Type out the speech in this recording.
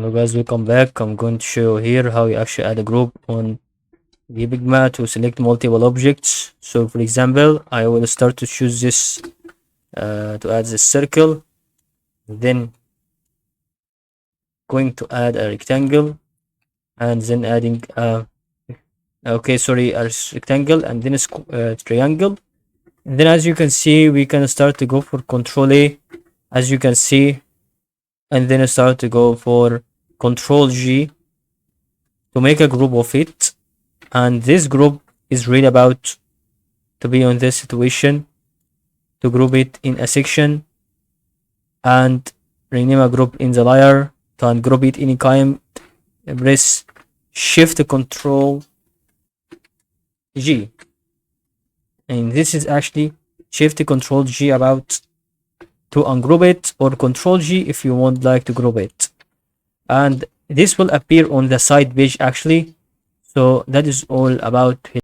Hello guys, welcome back. I'm going to show you here how you actually add a group on the Figma to select multiple objects. So for example, I will start to choose this to add this circle, then going to add a rectangle, and then adding a rectangle and then a triangle. And then as you can see, we can start to go for Control A, as you can see, and then start to go for Control G to make a group of it. And this group is really about to be on this situation, to group it in a section and rename a group in the layer, to ungroup it any kind. Press Shift Control G, and this is actually Shift Control G about to ungroup it, or Control G if you want like to group it, and this will appear on the side page actually. So that is all about